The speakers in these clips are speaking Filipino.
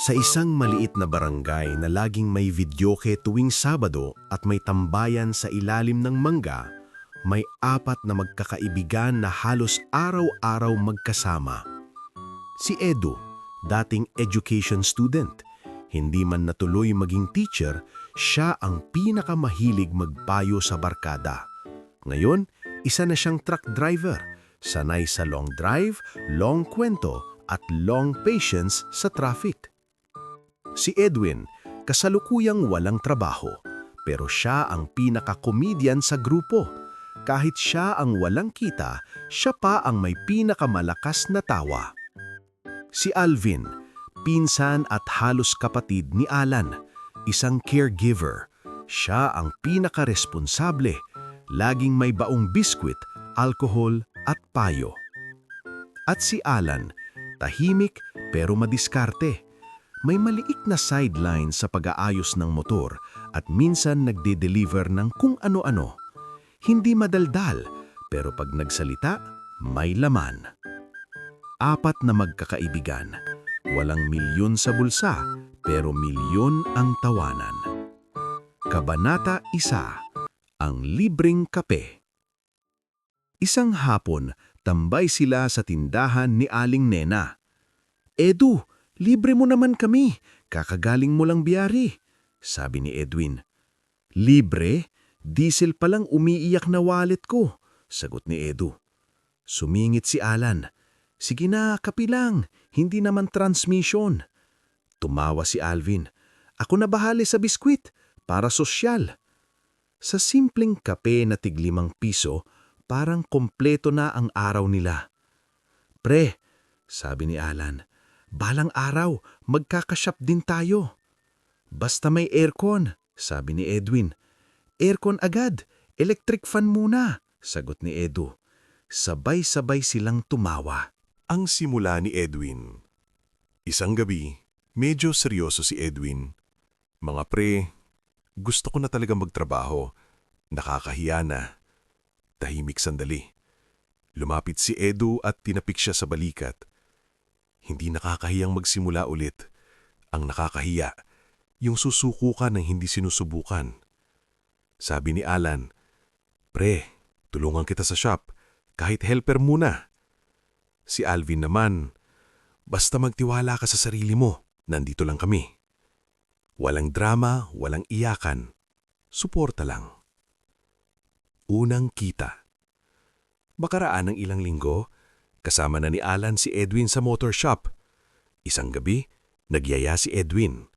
Sa isang maliit na barangay na laging may videoke tuwing Sabado at may tambayan sa ilalim ng mangga, may apat na magkakaibigan na halos araw-araw magkasama. Si Edu, dating education student, hindi man natuloy maging teacher, siya ang pinakamahilig magpayo sa barkada. Ngayon, isa na siyang truck driver, sanay sa long drive, long kwento at long patience sa traffic. Si Edwin, kasalukuyang walang trabaho, pero siya ang pinaka-comedian sa grupo. Kahit siya ang walang kita, siya pa ang may pinakamalakas na tawa. Si Alvin, pinsan at halos kapatid ni Alan, isang caregiver. Siya ang pinaka-responsable, laging may baong biskwit, alkohol at payo. At si Alan, tahimik pero madiskarte. May maliit na sideline sa pag-aayos ng motor at minsan nagde-deliver ng kung ano-ano. Hindi madaldal, pero pag nagsalita, may laman. Apat na magkakaibigan. Walang milyon sa bulsa, pero milyon ang tawanan. Kabanata 1. Ang libreng kape. Isang hapon, tambay sila sa tindahan ni Aling Nena. "Edu, libre mo naman kami, kakagaling mo lang biyari," sabi ni Edwin. "Libre? Diesel palang umiiyak na wallet ko," sagot ni Edu. Sumingit si Alan. "Sige na, kape lang, hindi naman transmission." Tumawa si Alvin. "Ako na bahali sa biskwit, para sosyal." Sa simpleng kape na tig-5 piso, parang kompleto na ang araw nila. "Pre," sabi ni Alan, "balang araw, magkakashop din tayo." "Basta may aircon," sabi ni Edwin. "Aircon agad, electric fan muna," sagot ni Edu. Sabay-sabay silang tumawa. Ang simula ni Edwin. Isang gabi, medyo seryoso si Edwin. "Mga pre, gusto ko na talaga magtrabaho. Nakakahiya na." Tahimik sandali. Lumapit si Edu at tinapik siya sa balikat. "Hindi nakakahiyang magsimula ulit. Ang nakakahiya, yung susuko ka ng hindi sinusubukan." Sabi ni Alan, "Pre, tulungan kita sa shop, kahit helper muna." Si Alvin naman, "Basta magtiwala ka sa sarili mo, nandito lang kami." Walang drama, walang iyakan. Suporta lang. Unang kita. Makaraan ng ilang linggo, kasama na ni Alan si Edwin sa motor shop. Isang gabi, nagyaya si Edwin.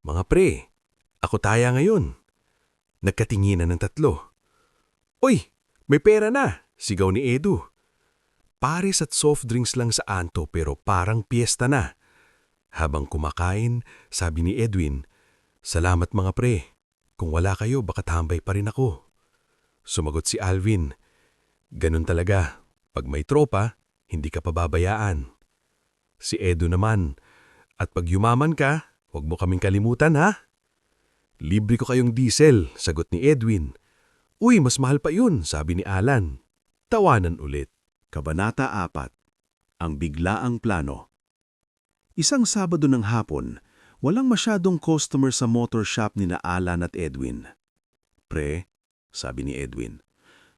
"Mga pre, ako taya ngayon." Nagkatinginan ng tatlo. "Uy, may pera na!" sigaw ni Edu. Pares at soft drinks lang sa anto pero parang piyesta na. Habang kumakain, sabi ni Edwin, "Salamat mga pre. Kung wala kayo, baka tambay pa rin ako." Sumagot si Alvin, "Ganun talaga. Pag may tropa, hindi ka pababayaan." Si Edu naman, "At pag yumaman ka, huwag mo kaming kalimutan ha." "Libre ko kayong diesel," sagot ni Edwin. "Uy, mas mahal pa yun," sabi ni Alan. Tawanan ulit. Kabanata 4. Ang biglaang plano. Isang Sabado ng hapon, walang masyadong customer sa motor shop ni na Alan at Edwin. "Pre," sabi ni Edwin,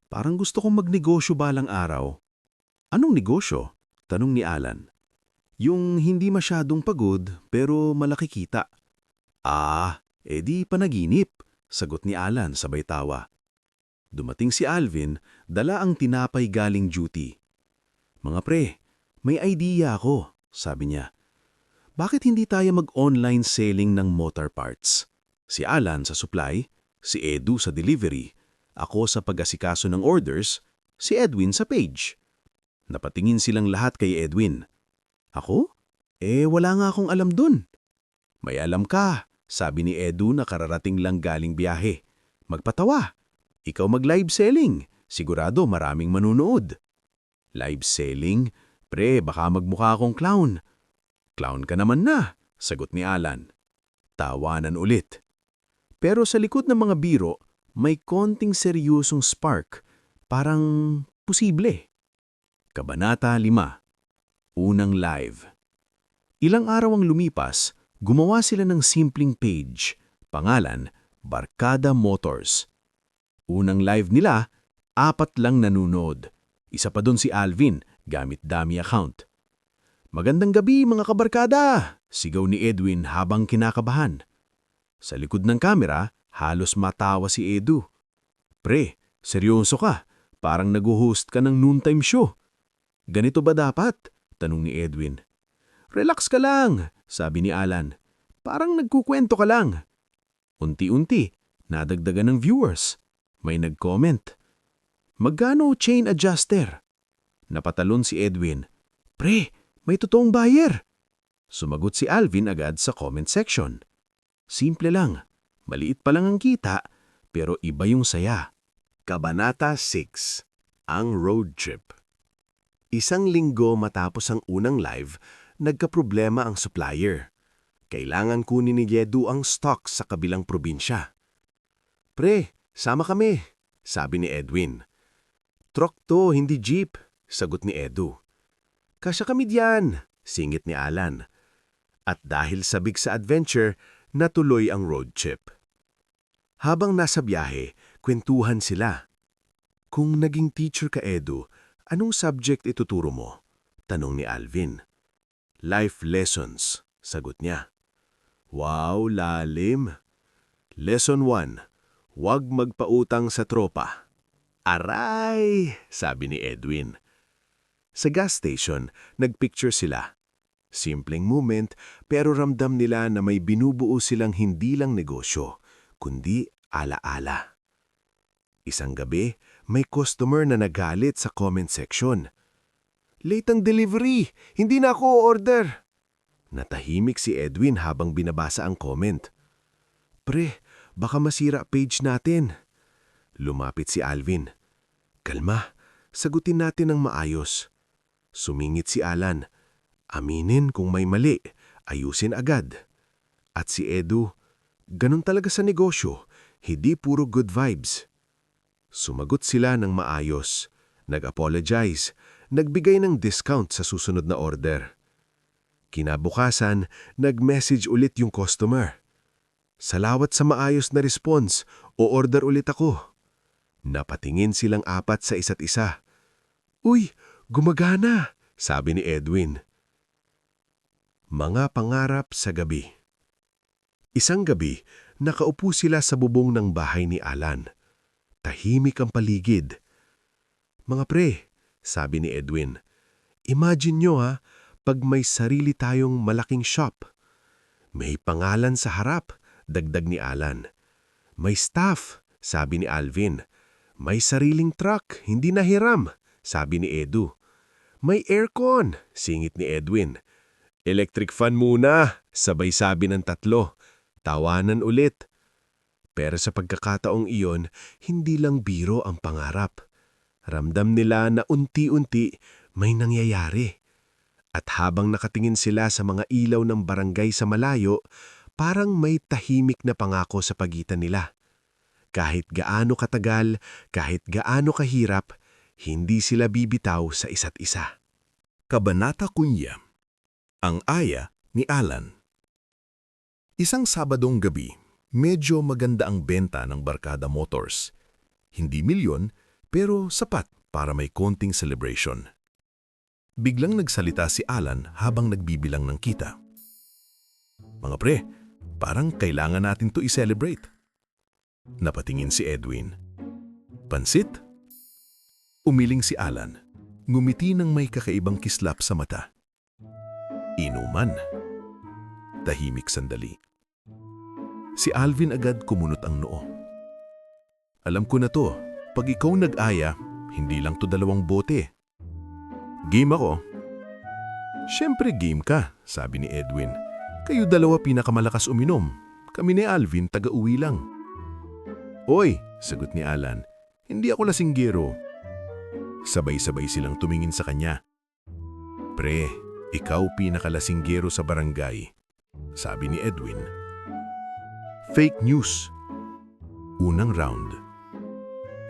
"parang gusto kong magnegosyo balang araw." "Anong negosyo?" tanong ni Alan. "Yung hindi masyadong pagod pero malaki kita." "Ah, edi panaginip," sagot ni Alan sabay tawa. Dumating si Alvin, dala ang tinapay galing duty. "Mga pre, may idea ako," sabi niya. "Bakit hindi tayo mag-online selling ng motor parts? Si Alan sa supply, si Edu sa delivery, ako sa pag-asikaso ng orders, si Edwin sa page." Napatingin silang lahat kay Edwin. "Ako? Wala nga akong alam dun." "May alam ka," sabi ni Edu na kararating lang galing biyahe. "Magpatawa. Ikaw mag-live selling. Sigurado maraming manunood." "Live selling? Pre, baka magmukha akong clown." "Clown ka naman na," sagot ni Alan. Tawanan ulit. Pero sa likod ng mga biro, may konting seryosong spark. Parang posible. Kabanata 5. Unang live. Ilang araw ang lumipas, Gumawa sila ng simpleng page, pangalan, Barkada Motors. Unang live nila, 4 lang nanonood. Isa pa doon si Alvin, gamit dummy account. "Magandang gabi mga kabarkada!" sigaw ni Edwin habang kinakabahan. Sa likod ng kamera, halos matawa si Edu. "Pre, seryoso ka? Parang nag-host ka ng noontime show." "Ganito ba dapat?" tanong ni Edwin. "Relax ka lang," sabi ni Alan. "Parang nagkukwento ka lang." Unti-unti, nadagdagan ng viewers. May nag-comment. "Magkano chain adjuster?" Napatalon si Edwin. "Pre, may totoong buyer." Sumagot si Alvin agad sa comment section. Simple lang, maliit pa lang ang kita, pero iba yung saya. Kabanata 6. Ang road trip. Isang linggo matapos ang unang live, nagkaproblema ang supplier. Kailangan kunin ni Yedu ang stock sa kabilang probinsya. "Pre, sama kami," sabi ni Edwin. "Truck to, hindi jeep," sagot ni Edu. "Kasya kami diyan," singit ni Alan. At dahil sabik sa adventure, natuloy ang road trip. Habang nasa biyahe, kwentuhan sila. "Kung naging teacher ka, Edu, anong subject ituturo mo?" tanong ni Alvin. "Life lessons," sagot niya. "Wow, lalim." "Lesson 1, huwag magpautang sa tropa." "Aray!" sabi ni Edwin. Sa gas station, nagpicture sila. Simpleng moment, pero ramdam nila na may binubuo silang hindi lang negosyo, kundi alaala. Isang gabi, may customer na nagalit sa comment section. "Late ang delivery! Hindi na ako order!" Natahimik si Edwin habang binabasa ang comment. "Pre, baka masira page natin." Lumapit si Alvin. "Kalma, sagutin natin ng maayos." Sumingit si Alan. "Aminin kung may mali, ayusin agad." At si Edu, "Ganun talaga sa negosyo, hindi puro good vibes." Sumagot sila ng maayos, nag-apologize, nagbigay ng discount sa susunod na order. Kinabukasan, nag-message ulit yung customer. "Salawat sa maayos na response, o-order ulit ako." Napatingin silang 4 sa isa't isa. "Uy, gumagana," sabi ni Edwin. Mga pangarap sa gabi. Isang gabi, nakaupo sila sa bubong ng bahay ni Alan. Tahimik ang paligid. "Mga pre," sabi ni Edwin, "imagine nyo pag may sarili tayong malaking shop." "May pangalan sa harap," dagdag ni Alan. "May staff," sabi ni Alvin. "May sariling truck, hindi nahiram," sabi ni Edu. "May aircon," singit ni Edwin. "Electric fan muna," sabay sabi ng tatlo. Tawanan ulit. Pero sa pagkakataong iyon, hindi lang biro ang pangarap. Ramdam nila na unti-unti may nangyayari. At habang nakatingin sila sa mga ilaw ng barangay sa malayo, parang may tahimik na pangako sa pagitan nila. Kahit gaano katagal, kahit gaano kahirap, hindi sila bibitaw sa isa't isa. Kabanata 9. Ang aya ni Alan. Isang Sabadong gabi, medyo maganda ang benta ng Barkada Motors. Hindi milyon, pero sapat para may konting celebration. Biglang nagsalita si Alan habang nagbibilang ng kita. "Mga pre, parang kailangan natin to i-celebrate." Napatingin si Edwin. "Pansit?" Umiling si Alan, ngumiti ng may kakaibang kislap sa mata. "Inuman." Tahimik sandali. Si Alvin agad kumunot ang noo. "Alam ko na to, pag ikaw nag-aya, hindi lang to 2 bote." "Game ako." "Siyempre game ka," sabi ni Edwin. "Kayo 2 pinakamalakas uminom. Kami ni Alvin taga-uwi lang." "Oy," sagot ni Alan, "hindi ako lasinggero." Sabay-sabay silang tumingin sa kanya. "Pre, ikaw pinakalasinggero sa barangay," sabi ni Edwin. Fake news. Unang round.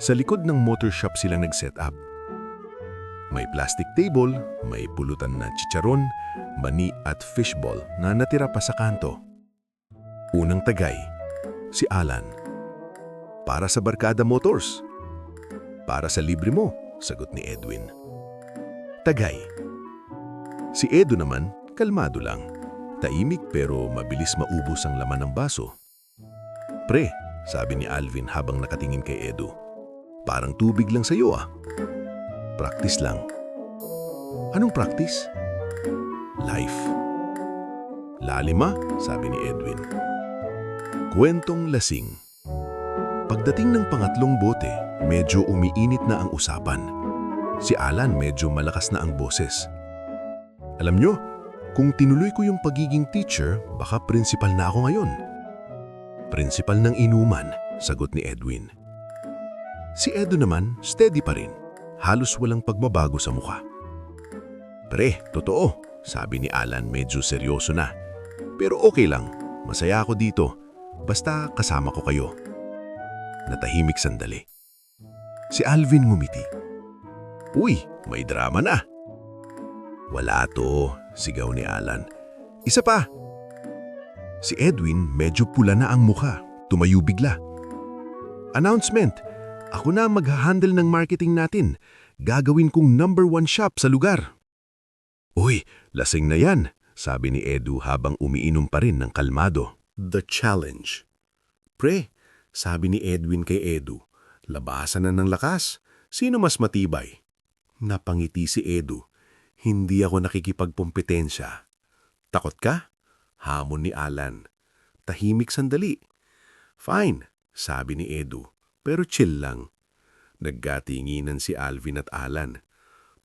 Sa likod ng motor shop sila nag-set up. May plastic table, may pulutan na chicharon, mani at fishball na natira pa sa kanto. Unang tagay, si Alan. Para sa Barkada Motors. Para sa libre mo, sagot ni Edwin. Tagay. Si Edu naman, kalmado lang. Tahimik pero mabilis maubos ang laman ng baso. Pre, sabi ni Alvin habang nakatingin kay Edu. Parang tubig lang sa'yo ah. Practice lang. Anong practice? Life. Lalim ah, sabi ni Edwin. Kwentong lasing. Pagdating ng pangatlong bote, medyo umiinit na ang usapan. Si Alan medyo malakas na ang boses. Alam nyo, kung tinuloy ko yung pagiging teacher, baka principal na ako ngayon. Principal ng inuman, sagot ni Edwin. Si Edu naman, steady pa rin. Halos walang pagbabago sa mukha. Pre, totoo, sabi ni Alan medyo seryoso na. Pero okay lang, masaya ako dito. Basta kasama ko kayo. Natahimik sandali. Si Alvin ngumiti. Uy, may drama na. Wala to, sigaw ni Alan. Isa pa. Si Edwin medyo pula na ang mukha, tumayo bigla. Announcement! Ako na mag-handle ng marketing natin. Gagawin kong #1 shop sa lugar. Uy, lasing na yan, sabi ni Edu habang umiinom pa rin ng kalmado. The challenge. Pre, sabi ni Edwin kay Edu, labasan na ng lakas. Sino mas matibay? Napangiti si Edu. Hindi ako nakikipagpumpetensya. Takot ka? Hamon ni Alan. Tahimik sandali. Fine, sabi ni Edu, pero chill lang. Nagkatinginan si Alvin at Alan.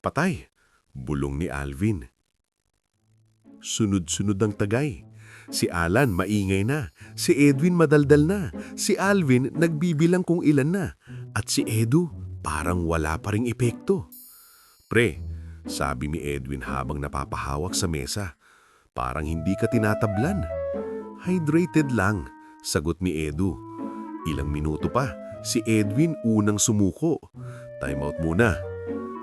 Patay, bulong ni Alvin. Sunod-sunod ang tagay. Si Alan maingay na, si Edwin madaldal na, si Alvin nagbibilang kung ilan na, at si Edu parang wala pa ring epekto. Pre, sabi ni Edwin habang napapahawak sa mesa, parang hindi ka tinatablan. Hydrated lang, sagot ni Edu. Ilang minuto pa, si Edwin unang sumuko. Time out muna.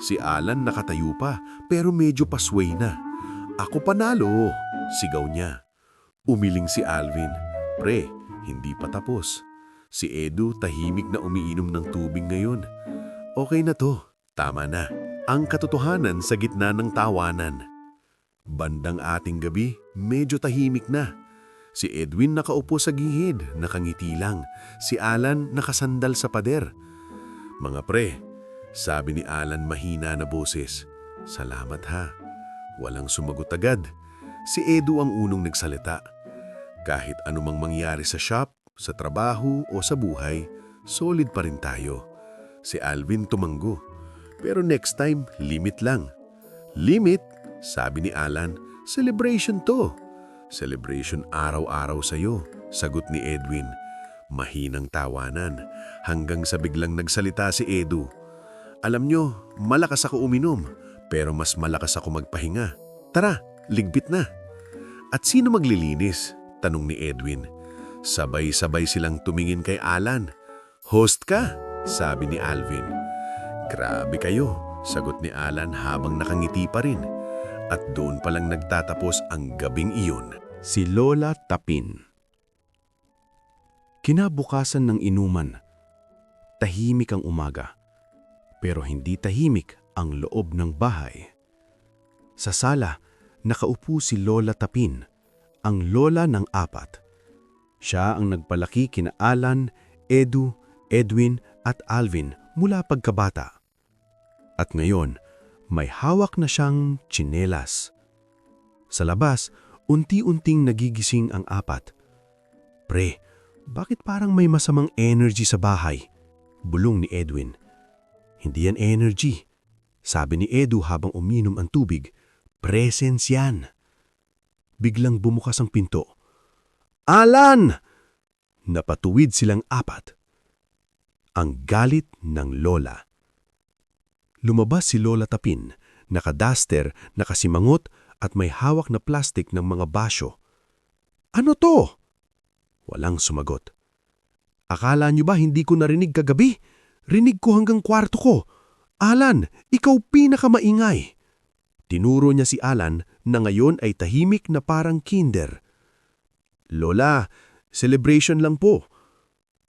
Si Alan nakatayo pa, pero medyo pasway na. Ako panalo, sigaw niya. Umiling si Alvin. Pre, hindi pa tapos. Si Edu tahimik na umiinom ng tubig ngayon. Okay na to, tama na. Ang katotohanan sa gitna ng tawanan. Bandang ating gabi, medyo tahimik na. Si Edwin nakaupo sa gihid, nakangiti lang. Si Alan nakasandal sa pader. Mga pre, sabi ni Alan mahina na boses. Salamat ha. Walang sumagot agad. Si Edu ang unong nagsalita. Kahit anumang mangyari sa shop, sa trabaho o sa buhay, solid pa rin tayo. Si Alvin tumanggo. Pero next time, limit lang. Limit? Sabi ni Alan, celebration to. Celebration araw-araw sa'yo, sagot ni Edwin. Mahinang tawanan, hanggang sa biglang nagsalita si Edu. Alam nyo, malakas ako uminom, pero mas malakas ako magpahinga. Tara, ligbit na. At sino maglilinis? Tanong ni Edwin. Sabay-sabay silang tumingin kay Alan. Host ka, sabi ni Alvin. Grabe kayo, sagot ni Alan habang nakangiti pa rin. At doon palang nagtatapos ang gabing iyon. Si Lola Tapin. Kinabukasan ng inuman. Tahimik ang umaga. Pero hindi tahimik ang loob ng bahay. Sa sala, nakaupo si Lola Tapin, ang lola ng 4. Siya ang nagpalaki kina Alan, Edu, Edwin at Alvin mula pagkabata. At ngayon, may hawak na siyang tsinelas. Sa labas, unti-unting nagigising ang 4. Pre, bakit parang may masamang energy sa bahay? Bulong ni Edwin. Hindi yan energy, sabi ni Edu habang uminom ang tubig. Presence yan. Biglang bumukas ang pinto. Alan! Napatuwid silang 4. Ang galit ng lola. Lumabas si Lola Tapin, nakadaster, nakasimangot at may hawak na plastik ng mga basyo. Ano to? Walang sumagot. Akala niyo ba hindi ko narinig kagabi? Rinig ko hanggang kwarto ko. Alan, ikaw pinakamaingay. Tinuro niya si Alan na ngayon ay tahimik na parang kinder. Lola, celebration lang po.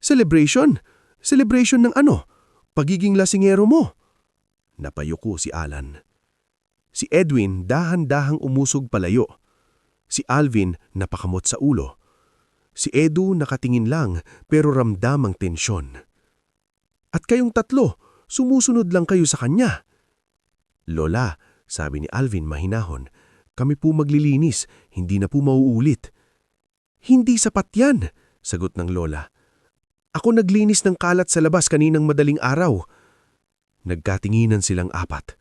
Celebration? Celebration ng ano? Pagiging lasingero mo. Napayuko si Alan. Si Edwin dahan-dahang umusog palayo. Si Alvin napakamot sa ulo. Si Edu nakatingin lang pero ramdam ang tensyon. At kayong tatlo, sumusunod lang kayo sa kanya. Lola, sabi ni Alvin mahinahon, kami po maglilinis, hindi na po mauulit. Hindi sapat yan, sagot ng Lola. Ako naglinis ng kalat sa labas kaninang madaling araw. Nagkatinginan silang apat.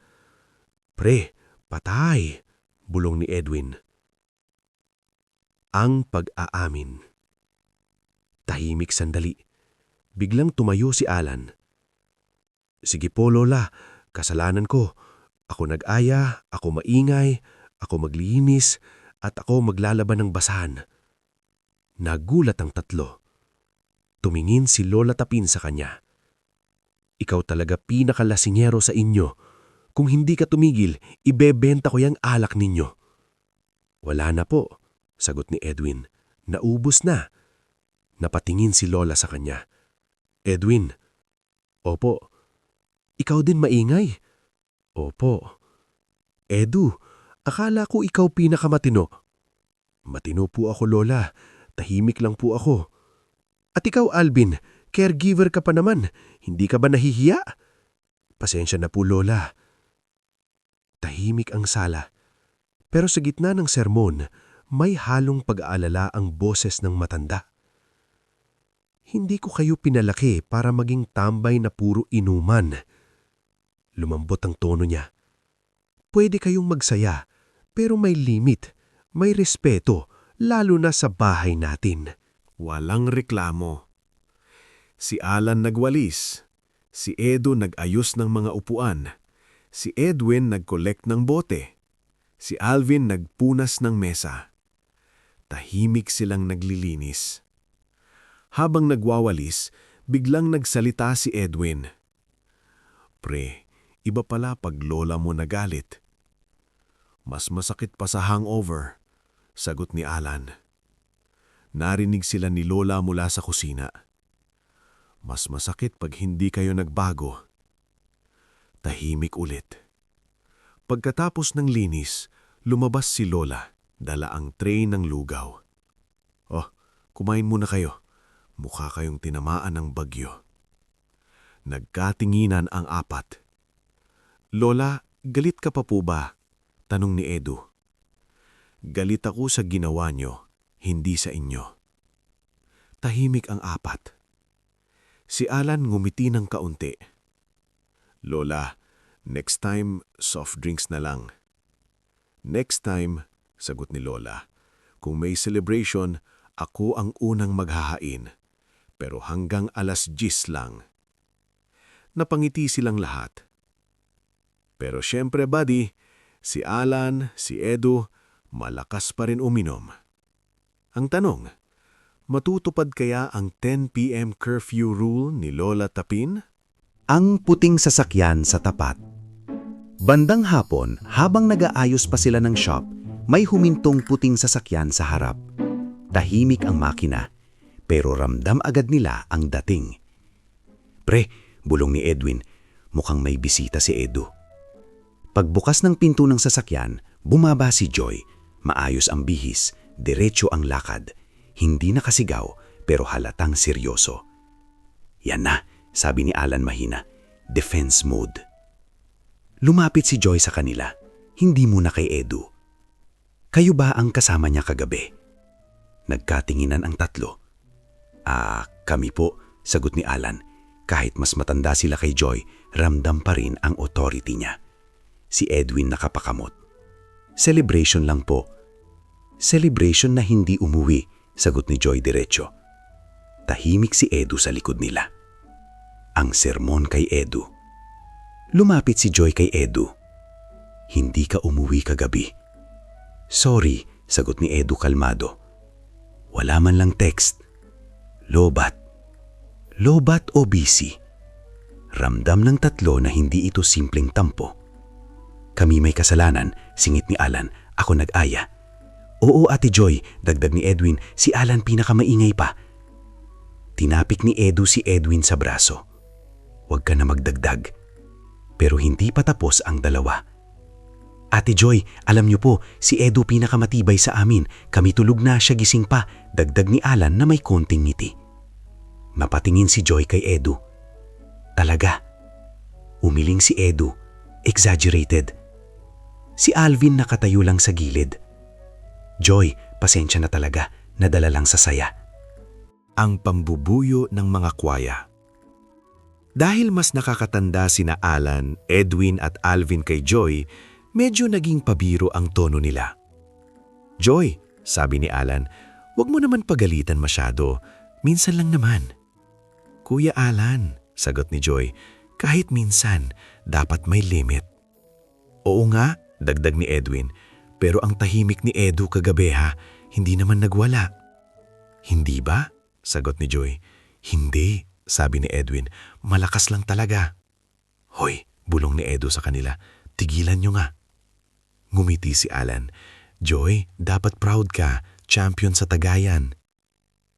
Pre, patay, bulong ni Edwin. Ang pag-aamin. Tahimik sandali. Biglang tumayo si Alan. Sige po Lola, kasalanan ko. Ako nag-aya, ako maingay, ako maglinis, at ako maglalaban ng basahan. Nagulat ang tatlo. Tumingin si Lola Tapin sa kanya. Ikaw talaga pinakalasingero sa inyo. Kung hindi ka tumigil, ibebenta ko yung alak ninyo. Wala na po, sagot ni Edwin. Naubos na. Napatingin si Lola sa kanya. Edwin. Opo. Ikaw din maingay. Opo. Edu, akala ko ikaw pinakamatino. Matino po ako, Lola. Tahimik lang po ako. At ikaw, Alvin, caregiver ka pa naman. Hindi ka ba nahihiya? Pasensya na po, Lola. Tahimik ang sala. Pero sa gitna ng sermon, may halong pag-aalala ang boses ng matanda. Hindi ko kayo pinalaki para maging tambay na puro inuman. Lumambot ang tono niya. Pwede kayong magsaya, pero may limit, may respeto, lalo na sa bahay natin. Walang reklamo. Si Alan nagwalis. Si Edu nag-ayos ng mga upuan. Si Edwin nag-collect ng bote. Si Alvin nagpunas ng mesa. Tahimik silang naglilinis. Habang nagwawalis, biglang nagsalita si Edwin. Pre, iba pala pag lola mo nagalit. Mas masakit pa sa hangover, sagot ni Alan. Narinig sila ni Lola mula sa kusina. Mas masakit pag hindi kayo nagbago. Tahimik ulit. Pagkatapos ng linis, lumabas si Lola, dala ang tray ng lugaw. Oh, kumain muna kayo. Mukha kayong tinamaan ng bagyo. Nagkatinginan ang apat. Lola, galit ka pa po ba? Tanong ni Edu. Galit ako sa ginawa nyo, hindi sa inyo. Tahimik ang apat. Si Alan ngumiti ng kaunti. Lola, next time, soft drinks na lang. Next time, sagot ni Lola, kung may celebration, ako ang unang maghahain. Pero hanggang 10:00 lang. Napangiti silang lahat. Pero syempre, buddy, si Alan, si Edu, malakas pa rin uminom. Ang tanong, matutupad kaya ang 10 p.m. curfew rule ni Lola Tapin? Ang puting sasakyan sa tapat. Bandang hapon, habang nag-aayos pa sila ng shop, may humintong puting sasakyan sa harap. Tahimik ang makina, pero ramdam agad nila ang dating. Pre, bulong ni Edwin, mukhang may bisita si Edu. Pagbukas ng pinto ng sasakyan, bumaba si Joy. Maayos ang bihis, diretso ang lakad. Hindi nakasigaw, pero halatang seryoso. Yan na, sabi ni Alan mahina. Defense mode. Lumapit si Joy sa kanila. Hindi muna kay Edu. Kayo ba ang kasama niya kagabi? Nagkatinginan ang tatlo. Kami po, sagot ni Alan. Kahit mas matanda sila kay Joy, ramdam pa rin ang authority niya. Si Edwin nakapakamot. Celebration lang po. Celebration na hindi umuwi, sagot ni Joy diretso. Tahimik si Edu sa likod nila. Ang sermon kay Edu. Lumapit si Joy kay Edu. Hindi ka umuwi kagabi. Sorry, sagot ni Edu kalmado. Wala man lang text. Lobat. Lobat o busy? Ramdam ng tatlo na hindi ito simpleng tampo. Kami may kasalanan, singit ni Alan. Ako nag-aya. Oo, Ate Joy, dagdag ni Edwin, si Alan pinakamaingay pa. Tinapik ni Edu si Edwin sa braso. Huwag ka na magdagdag. Pero hindi pa tapos ang dalawa. Ate Joy, alam niyo po, si Edu pinakamatibay sa amin. Kami tulog na, siya gising pa, dagdag ni Alan na may konting ngiti. Napatingin si Joy kay Edu. Talaga. Umiling si Edu. Exaggerated. Si Alvin nakatayo lang sa gilid. Joy, pasensya na talaga. Nadala lang sa saya. Ang pambubuyo ng mga kwaya. Dahil mas nakakatanda sina Alan, Edwin at Alvin kay Joy, medyo naging pabiro ang tono nila. Joy, sabi ni Alan, huwag mo naman pagalitan masyado. Minsan lang naman. Kuya Alan, sagot ni Joy, kahit minsan, dapat may limit. Oo nga, dagdag ni Edwin, pero ang tahimik ni Edu kagabi hindi naman nagwala. Hindi ba? Sagot ni Joy. Hindi, sabi ni Edwin, malakas lang talaga. Hoy, bulong ni Edu sa kanila, tigilan nyo nga. Ngumiti si Alan. Joy, dapat proud ka, champion sa Tagayan.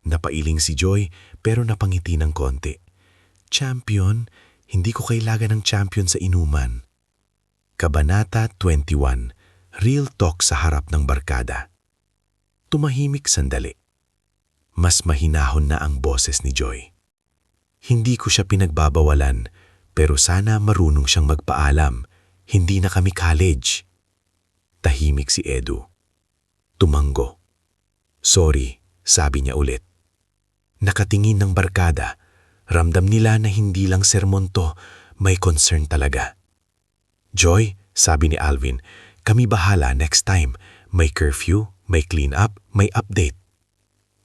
Napailing si Joy pero napangiti ng konti. Champion? Hindi ko kailangan ng champion sa inuman. Kabanata 21. Real talk sa harap ng barkada. Tumahimik sandali. Mas mahinahon na ang boses ni Joy. Hindi ko siya pinagbabawalan, pero sana marunong siyang magpaalam. Hindi na kami college. Tahimik si Edu. Tumanggo. Sorry, sabi niya ulit. Nakatingin ng barkada. Ramdam nila na hindi lang sermon to, may concern talaga. Joy, sabi ni Alvin, kami bahala next time. May curfew, may clean up, may update.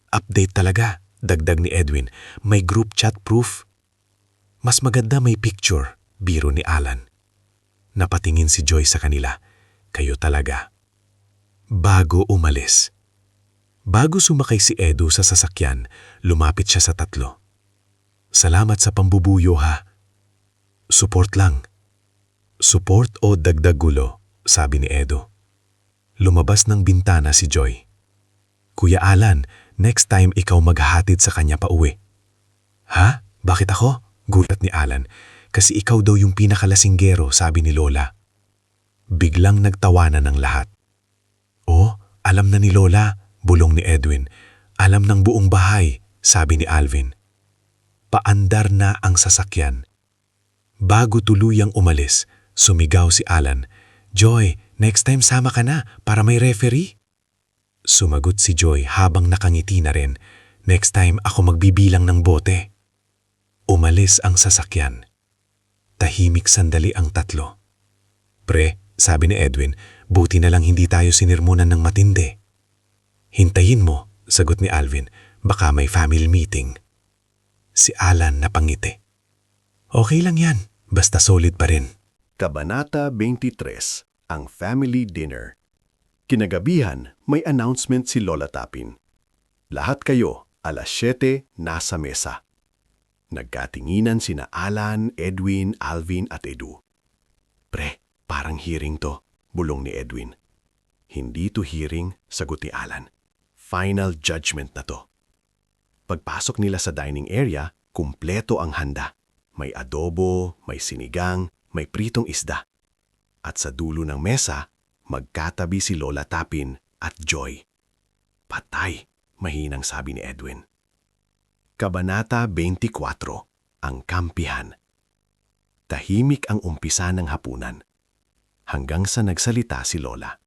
Update talaga, dagdag ni Edwin. May group chat proof. Mas maganda may picture, biro ni Alan. Napatingin si Joy sa kanila. Kayo talaga. Bago umalis. Bago sumakay si Edu sa sasakyan, lumapit siya sa tatlo. Salamat sa pambubuyo ha. Support lang. Support o dagdag gulo, sabi ni Edu. Lumabas ng bintana si Joy. Kuya Alan, next time ikaw maghahatid sa kanya pa uwi. Ha? Bakit ako? Gulat ni Alan. Kasi ikaw daw yung pinakalasinggero, sabi ni Lola. Biglang nagtawanan ng lahat. Oh, alam na ni Lola, bulong ni Edwin. Alam ng buong bahay, sabi ni Alvin. Paandar na ang sasakyan. Bago tuluyang umalis, sumigaw si Alan. Joy, next time sama ka na para may referee? Sumagot si Joy habang nakangiti na rin. Next time ako magbibilang ng bote. Umalis ang sasakyan. Tahimik sandali ang tatlo. Pre, sabi ni Edwin, buti na lang hindi tayo sinirmunan ng matindi. Hintayin mo, sagot ni Alvin, baka may family meeting. Si Alan napangiti. Okay lang yan, basta solid pa rin. Kabanata 23. Ang Family Dinner. Kinagabihan, may announcement si Lola Tapin. Lahat kayo, 7:00, nasa mesa. Nagkatinginan sina Alan, Edwin, Alvin at Edu. Pre, parang hearing to, bulong ni Edwin. Hindi to hearing, sagot ni Alan. Final judgment na to. Pagpasok nila sa dining area, kumpleto ang handa. May adobo, may sinigang, may pritong isda. At sa dulo ng mesa, magkatabi si Lola Tapin at Joy. Patay, mahinang sabi ni Edwin. Kabanata 24. Ang kampihan. Tahimik ang umpisa ng hapunan. Hanggang sa nagsalita si Lola.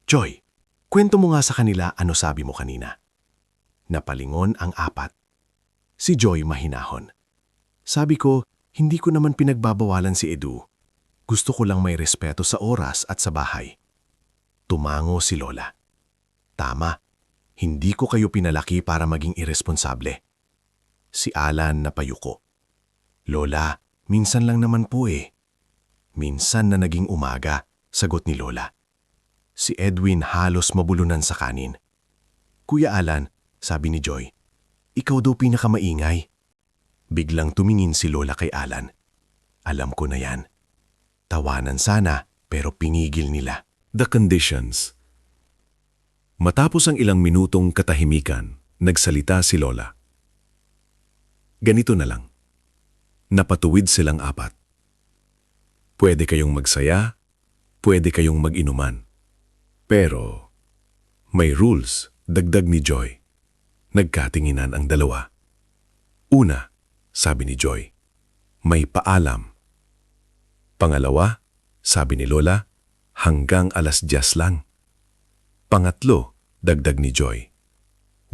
Joy, kwento mo nga sa kanila ano sabi mo kanina. Napalingon ang apat. Si Joy mahinahon. Sabi ko, hindi ko naman pinagbabawalan si Edu. Gusto ko lang may respeto sa oras at sa bahay. Tumango si Lola. Tama, hindi ko kayo pinalaki para maging irresponsable. Si Alan napayuko. Lola, minsan lang naman po eh. Minsan na naging umaga, sagot ni Lola. Si Edwin halos mabulunan sa kanin. Kuya Alan, sabi ni Joy, ikaw daw pinakamaingay. Biglang tumingin si Lola kay Alan. Alam ko na yan. Tawanan sana, pero pinigil nila. The conditions. Matapos ang ilang minutong katahimikan, nagsalita si Lola. Ganito na lang. Napatuwid silang apat. Pwede kayong magsaya, pwede kayong mag-inuman. Pero, may rules, dagdag ni Joy. Nagkatinginan ang dalawa. Una, sabi ni Joy, may paalam. Pangalawa, sabi ni Lola, hanggang 10:00 lang. Pangatlo, dagdag ni Joy,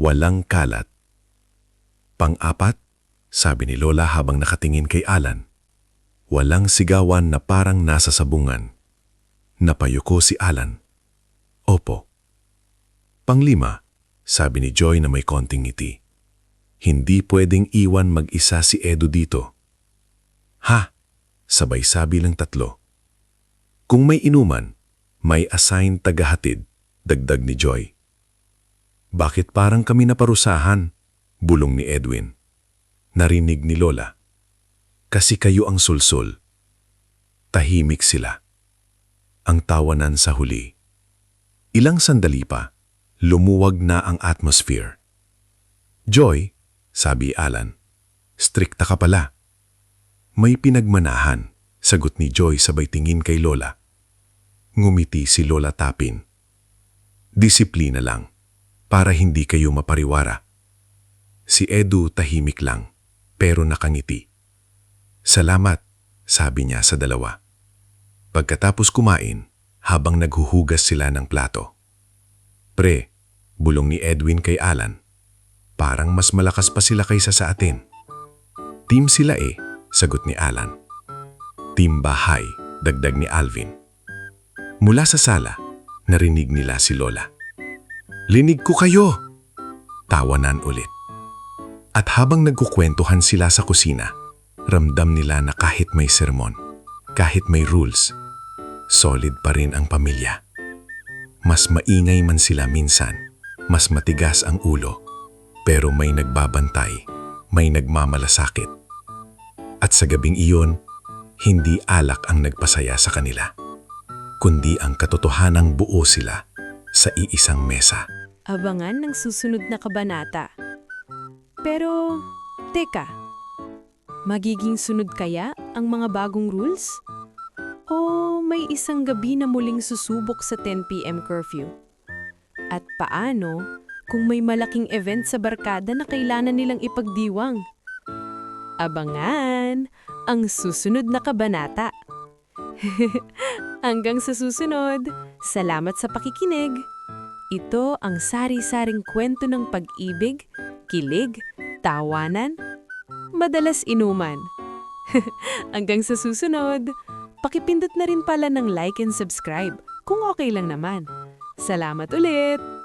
walang kalat. Pang-apat, sabi ni Lola habang nakatingin kay Alan, walang sigawan na parang nasa sabungan. Napayuko si Alan. Opo. Panglima, sabi ni Joy na may konting ngiti, hindi pwedeng iwan mag-isa si Edu dito. Ha? Sabay sabi ng tatlo. Kung may inuman, may assign tagahatid, dagdag ni Joy. Bakit parang kami naparusahan? Bulong ni Edwin. Narinig ni Lola. Kasi kayo ang sulsul. Tahimik sila. Ang tawanan sa huli. Ilang sandali pa, lumuwag na ang atmosphere. Joy, sabi Alan, strikta ka pala. May pinagmanahan, sagot ni Joy sabay tingin kay Lola. Ngumiti si Lola Tapin. Disiplina lang, para hindi kayo mapariwara. Si Edu tahimik lang, pero nakangiti. Salamat, sabi niya sa dalawa. Pagkatapos kumain, habang naghuhugas sila ng plato. Pre, bulong ni Edwin kay Alan. Parang mas malakas pa sila kaysa sa atin. Team sila sagot ni Alan. Team bahay, dagdag ni Alvin. Mula sa sala, narinig nila si Lola. Linig ko kayo! Tawanan ulit. At habang nagkukwentuhan sila sa kusina, ramdam nila na kahit may sermon, kahit may rules, solid pa rin ang pamilya. Mas maingay man sila minsan, mas matigas ang ulo, pero may nagbabantay, may nagmamalasakit. At sa gabing iyon, hindi alak ang nagpasaya sa kanila, kundi ang katotohanang buo sila sa iisang mesa. Abangan ng susunod na kabanata. Pero, teka, magiging sunod kaya ang mga bagong rules? O may isang gabi na muling susubok sa 10 p.m. curfew? At paano kung may malaking event sa barkada na kailangan nilang ipagdiwang? Abangan ang susunod na kabanata. Hanggang sa susunod, salamat sa pakikinig. Ito ang sari-saring kwento ng pag-ibig, kilig, tawanan, madalas inuman. Hanggang sa susunod, pakipindot na rin pala ng like and subscribe kung okay lang naman. Salamat ulit!